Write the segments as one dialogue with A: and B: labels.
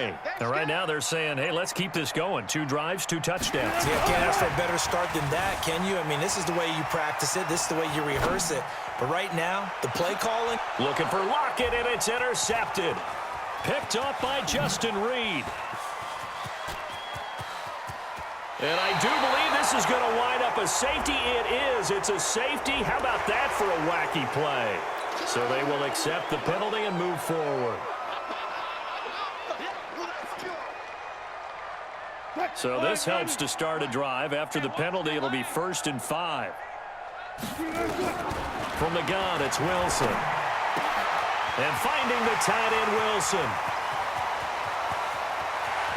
A: away. And right now they're saying, hey, let's keep this going. 2 drives, 2 touchdowns.
B: Yeah, can't ask for a better start than that, can you? I mean, this is the way you practice it. This is the way you rehearse it. But right now, the play calling.
A: Looking for Lockett, and it's intercepted. Picked off by Justin Reed. And I do believe this is going to wind up a safety. It is. It's a safety. How about that for a wacky play? So they will accept the penalty and move forward. So this helps to start a drive. After the penalty, it'll be 1st and 5. From the gun, it's Wilson. And finding the tight end, Wilson.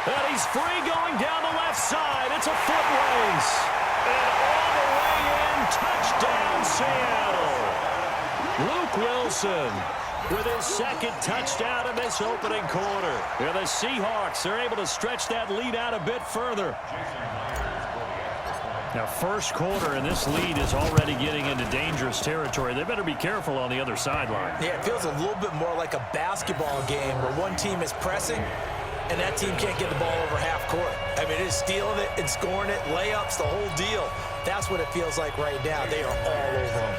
A: And he's free going down the left side. It's a foot race. And all the way in, touchdown Seattle. Luke Wilson with his 2nd touchdown in this opening quarter. And the Seahawks are able to stretch that lead out a bit further. Now, 1st quarter, and this lead is already getting into dangerous territory. They better be careful on the other sideline.
B: Yeah, it feels a little bit more like a basketball game where one team is pressing and that team can't get the ball over half court. I mean, it's stealing it and scoring it, layups, the whole deal. That's what it feels like right now. They are all over them.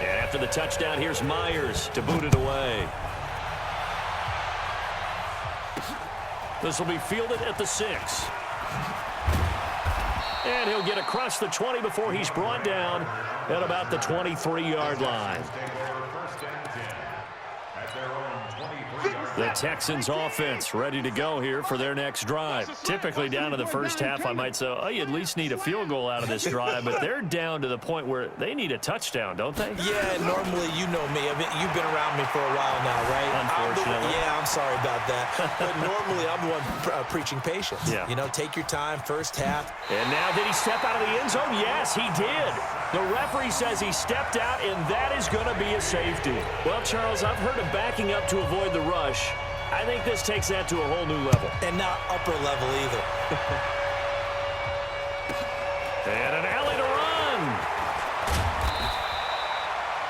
A: And after the touchdown, here's Myers to boot it away. This will be fielded at the 6. And he'll get across the 20 before he's brought down at about the 23-yard line. The Texans offense ready to go here for their next drive. Typically down to the first half, I might say, oh, you at least need a field goal out of this drive, but they're down to the point where they need a touchdown, don't they?
B: Yeah, normally, you know me. I mean, you've been around me for a while now, right?
A: Unfortunately.
B: I'm sorry about that. But normally, I'm the one preaching patience.
A: Yeah.
B: You know, take your time, first half.
A: And now did he step out of the end zone? Yes, he did. The referee says he stepped out, and that is going to be a safety. Well, Charles, I've heard of backing up to avoid the rush. I think this takes that to a whole new level.
B: And not upper level either.
A: And an alley to run.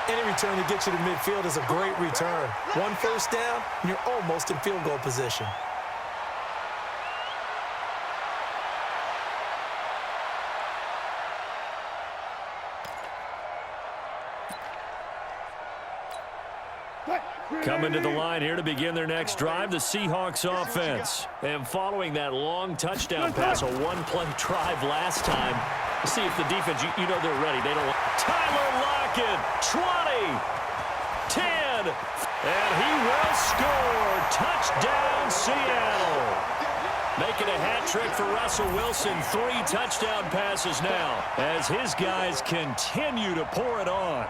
B: Any return that gets you to midfield is a great return. 1 first down, and you're almost in field goal position.
A: Coming to the line here to begin their next drive, the Seahawks offense. And following that long touchdown pass, a 1-play drive last time, see if the defense, you know they're ready. They don't want Tyler Lockett, 20, 10, and he will score. Touchdown, Seattle. Making a hat trick for Russell Wilson. 3 touchdown passes now as his guys continue to pour it on.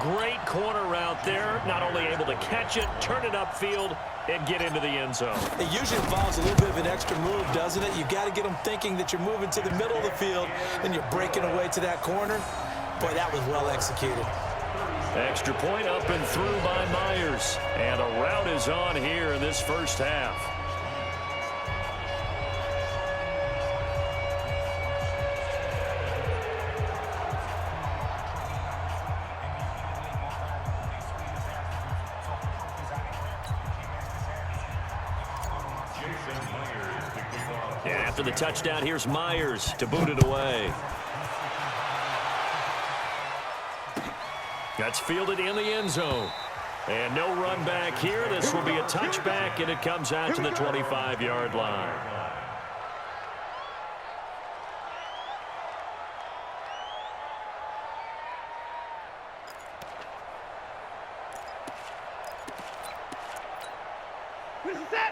A: Great corner route there. Not only able to catch it, turn it upfield, and get into the end zone.
B: It usually involves a little bit of an extra move, doesn't it? You've got to get them thinking that you're moving to the middle of the field, and you're breaking away to that corner. Boy, that was well executed.
A: Extra point up and through by Myers. And the route is on here in this first half. And after the touchdown, here's Myers to boot it away. That's fielded in the end zone. And no run back here. This will be a touchback, and it comes out to the 25-yard line.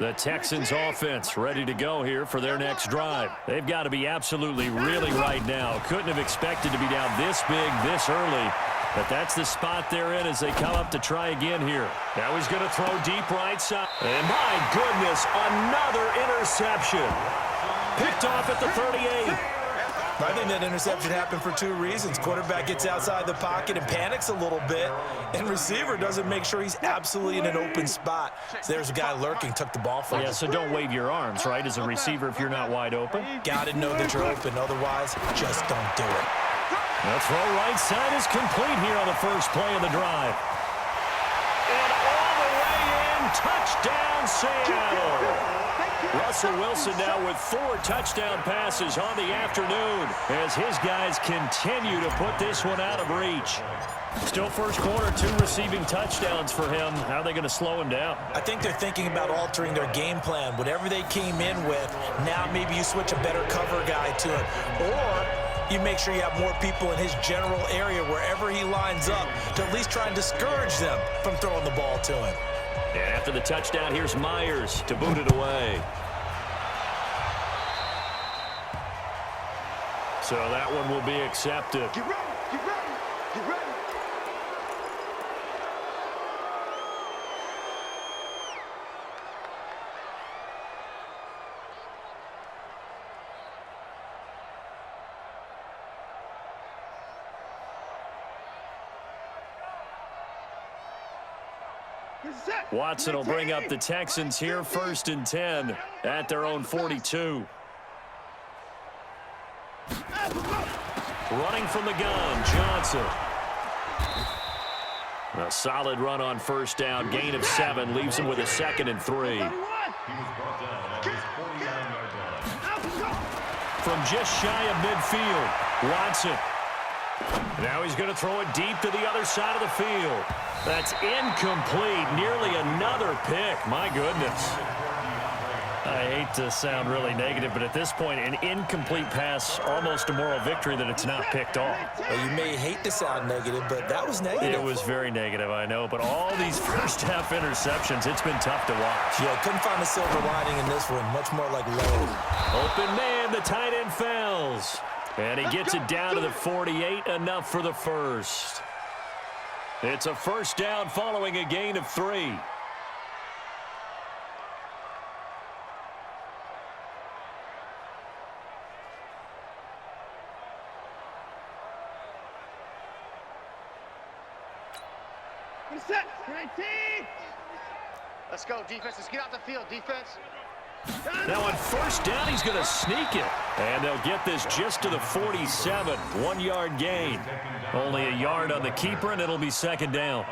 A: The Texans offense ready to go here for their next drive. They've got to be absolutely reeling right now. Couldn't have expected to be down this big, this early. But that's the spot they're in as they come up to try again here. Now he's going to throw deep right side. And my goodness, another interception. Picked off at the 38.
B: I think that interception happened for 2 reasons. Quarterback gets outside the pocket and panics a little bit, and receiver doesn't make sure he's absolutely in an open spot. So there's a guy lurking, took the ball from him.
A: Yeah, so don't wave your arms, right, as a receiver if you're not wide open.
B: Got to know that you're open. Otherwise, just don't do it.
A: The throw right side is complete here on the first play of the drive. And all the way in, touchdown Seattle. Russell Wilson now with 4 touchdown passes on the afternoon as his guys continue to put this one out of reach. Still first quarter, 2 receiving touchdowns for him. How are they going to slow him down?
B: I think they're thinking about altering their game plan. Whatever they came in with, now maybe you switch a better cover guy to it. Or you make sure you have more people in his general area wherever he lines up to at least try and discourage them from throwing the ball to him.
A: And after the touchdown, here's Myers to boot it away. So that one will be accepted.
C: Get ready, get ready, get ready.
A: Watson will bring up the Texans here, 1st and 10 at their own 42. Running from the gun, Johnson. A solid run on 1st down, gain of 7, leaves him with a 2nd and 3. From just shy of midfield, Watson. Now he's going to throw it deep to the other side of the field. That's incomplete. Nearly another pick. My goodness. I hate to sound really negative, but at this point, an incomplete pass, almost a moral victory that it's not picked off.
B: Well, you may hate to sound negative, but that was negative.
A: It was very negative, I know. But all these first-half interceptions, it's been tough to watch.
B: Yeah, couldn't find a silver lining in this one. Much more like low.
A: Open man, the tight end Fells. And he gets it down to the 48, enough for the first. It's a 1st down following a gain of 3.
C: Set. 19. Let's go, defense. Let's get out the field, defense.
A: Now on 1st down, he's going to sneak it. And they'll get this just to the 47. 1-yard gain. Only a yard on the keeper, and it'll be 2nd down.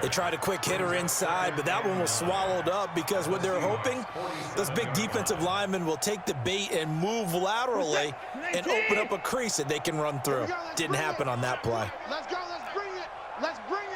B: They tried a quick hitter inside, but that one was swallowed up because what they're hoping, those big defensive linemen will take the bait and move laterally and open up a crease that they can run through. Didn't happen on that play.
C: Let's go. Let's bring it. Let's bring it.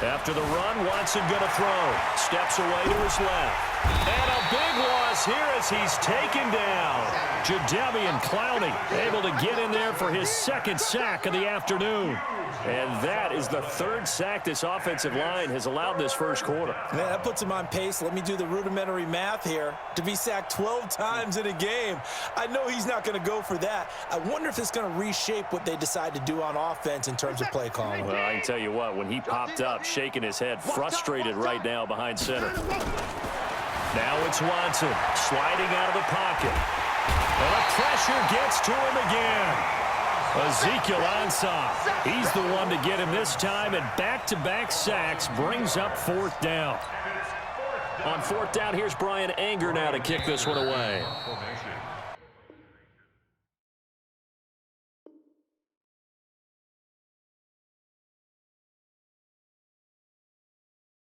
A: After the run, Watson going to throw. Steps away to his left. And a big loss here as he's taken down. Jadeveon Clowney able to get in there for his 2nd sack of the afternoon. And that is the 3rd sack this offensive line has allowed this first quarter.
B: Man, that puts him on pace. Let me do the rudimentary math here. To be sacked 12 times in a game, I know he's not going to go for that. I wonder if it's going to reshape what they decide to do on offense in terms of play calling.
A: Well, I can tell you what, when he popped up, shaking his head, frustrated right now behind center. Now it's Watson sliding out of the pocket. And the pressure gets to him again. Ezekiel Ansah, he's the one to get him this time, and back-to-back sacks brings up 4th down. On 4th down, here's Brian Anger now to kick this one away.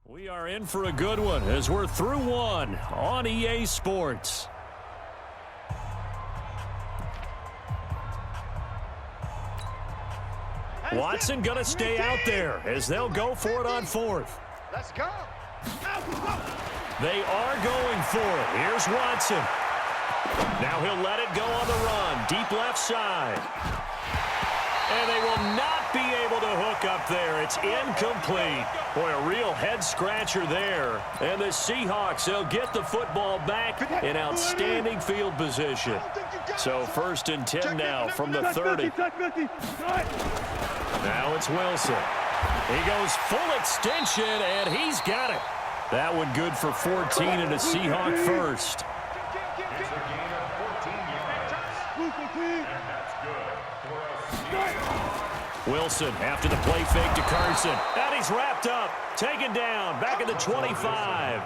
A: We are in for a good one as we're through one on EA Sports. Watson going to stay out there as they'll go for it on 4th.
C: Let's go.
A: They are going for it. Here's Watson. Now he'll let it go on the run. Deep left side. And they will not be able to hook up there. It's incomplete. Boy, a real head-scratcher there. And the Seahawks, they'll get the football back in outstanding field position. So 1st and 10 now from the 30. Now it's Wilson. He goes full extension, and he's got it. That one good for 14 and a Seahawk first. Wilson after the play fake to Carson. And he's wrapped up. Taken down. Back at the 25.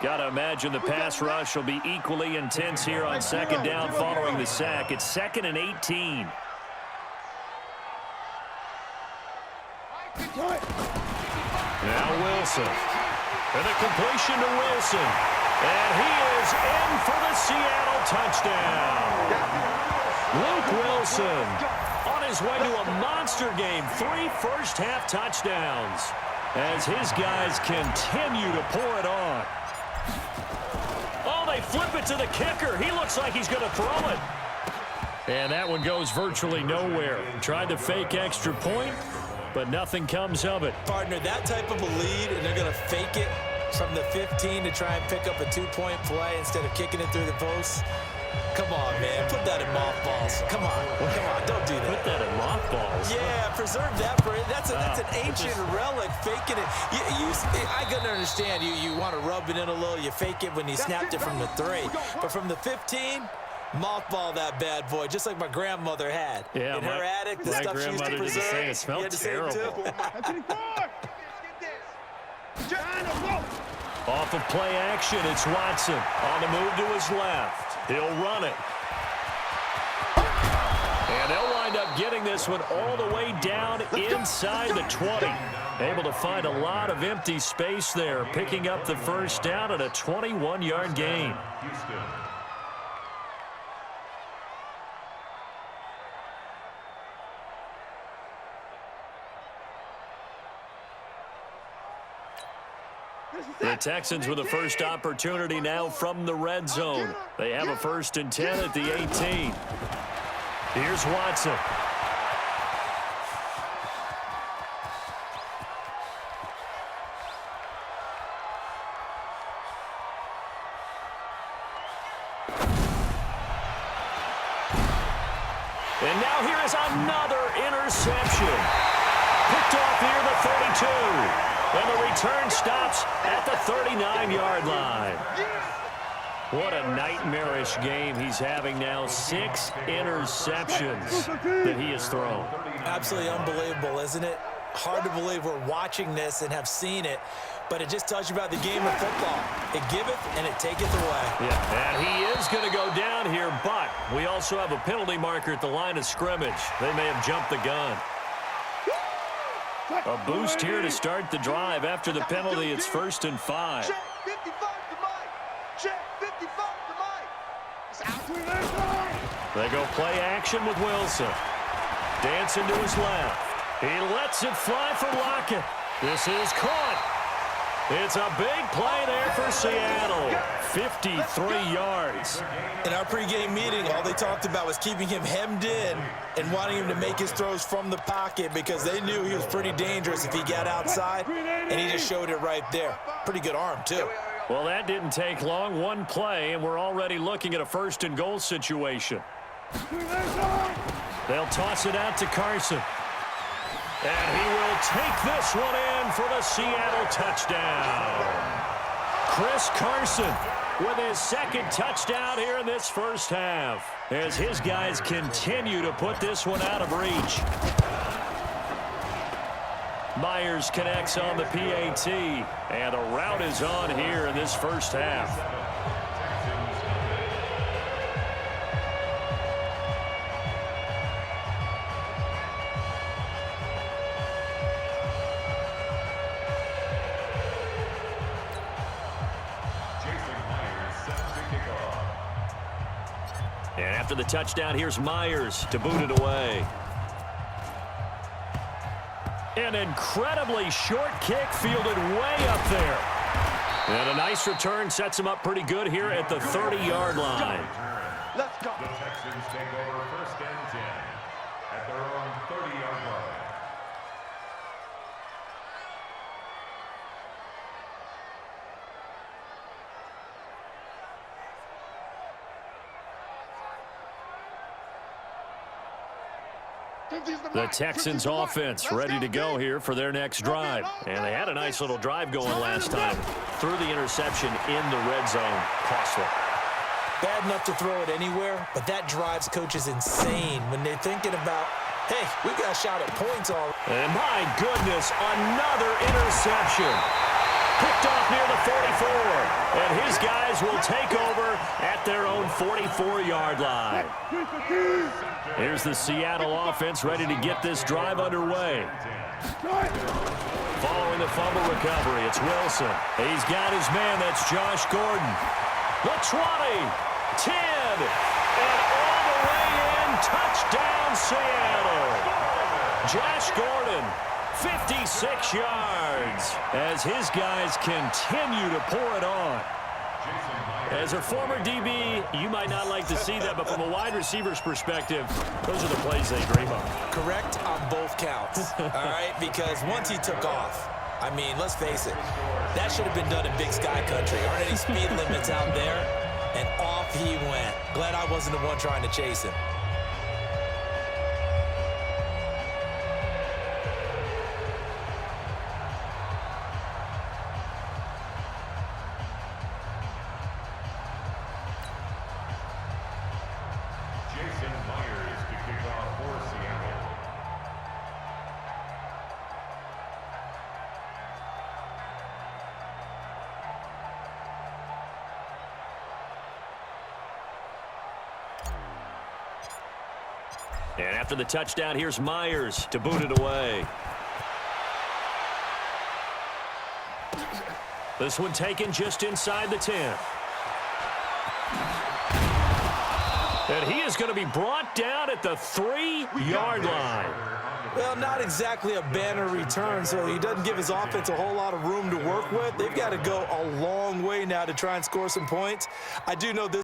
A: Got to imagine the pass rush will be equally intense here on 2nd down following the sack. It's 2nd and 18. Now Wilson. And the completion to Wilson. And he is in for the Seattle touchdown. Luke Wilson on his way to a monster game. 3 first-half touchdowns as his guys continue to pour it on. Oh, they flip it to the kicker. He looks like he's going to throw it. And that one goes virtually nowhere. Tried to fake extra point, but nothing comes of it.
B: Partner, that type of a lead, and they're going to fake it from the 15 to try and pick up a 2-point play instead of kicking it through the post. Come on, man. Put that in mothballs. Come on. Come on. Don't do that.
A: Put that in mothballs.
B: Yeah, preserve that for it. That's an ancient relic, faking it. I couldn't understand. You want to rub it in a little. You fake it when you snapped it from the 3. But from the 15, mothball that bad boy, just like my grandmother had.
A: Yeah,
B: in her attic, the stuff she used to preserve.
A: It smelled terrible. Off of play action, it's Watson on the move to his left. He'll run it. And they'll wind up getting this one all the way down inside the 20. Able to find a lot of empty space there, picking up the first down at a 21-yard gain. The Texans with the first opportunity now from the red zone. They have a 1st and 10 at the 18. Here's Watson. And now here is another interception. Picked off near the 32. And the return stops at the 39-yard line. What a nightmarish game he's having now. 6 interceptions that he has thrown.
B: Absolutely unbelievable, isn't it? Hard to believe we're watching this and have seen it, but it just tells you about the game of football. It giveth and it taketh away.
A: Yeah, and he is going to go down here, but we also have a penalty marker at the line of scrimmage. They may have jumped the gun. A boost here to start the drive. After the penalty, it's 1st and 5.
C: Check 55 to Mike. Check 55 to Mike. It's out to the
A: They go play action with Wilson. Dancing to his left. He lets it fly for Lockett. This is caught. It's a big play there for Seattle. 53 yards.
B: In our pregame meeting, all they talked about was keeping him hemmed in and wanting him to make his throws from the pocket because they knew he was pretty dangerous if he got outside, and he just showed it right there. Pretty good arm, too.
A: Well, that didn't take long. One play, and we're already looking at a 1st and goal situation. They'll toss it out to Carson. And he will take this one in for the Seattle touchdown. Chris Carson with his 2nd touchdown here in this first half as his guys continue to put this one out of reach. Myers connects on the PAT, and a route is on here in this first half. And after the touchdown, here's Myers to boot it away. An incredibly short kick fielded way up there. And a nice return sets him up pretty good here at the 30-yard line.
C: Let's go.
D: The Texans take over 1st and 10 at their own 30-yard line.
A: The Texans offense ready to go here for their next drive. And they had a nice little drive going last time. Threw the interception in the red zone. Costly.
B: Bad enough to throw it anywhere, but that drives coaches insane when they're thinking about, hey, we got a shot at points all.
A: And my goodness, another interception. Picked off near the 44. And his guys will take over at their own 44-yard line. Here's the Seattle offense ready to get this drive underway. Following the fumble recovery, it's Wilson. He's got his man. That's Josh Gordon. The 20, 10, and all the way in. Touchdown, Seattle. Josh Gordon, 56 yards as his guys continue to pour it on. As a former DB, you might not like to see that, but from a wide receiver's perspective, those are the plays they dream of.
B: Correct on both counts, all right? Because once he took off, I mean, let's face it, that should have been done in Big Sky Country. Aren't any speed limits out there? And off he went. Glad I wasn't the one trying to chase him.
A: And after the touchdown, here's Myers to boot it away. This one taken just inside the 10. And he is going to be brought down at the 3-yard line.
B: Well, not exactly a banner return, so he doesn't give his offense a whole lot of room to work with. They've got to go a long way now to try and score some points. I do know this.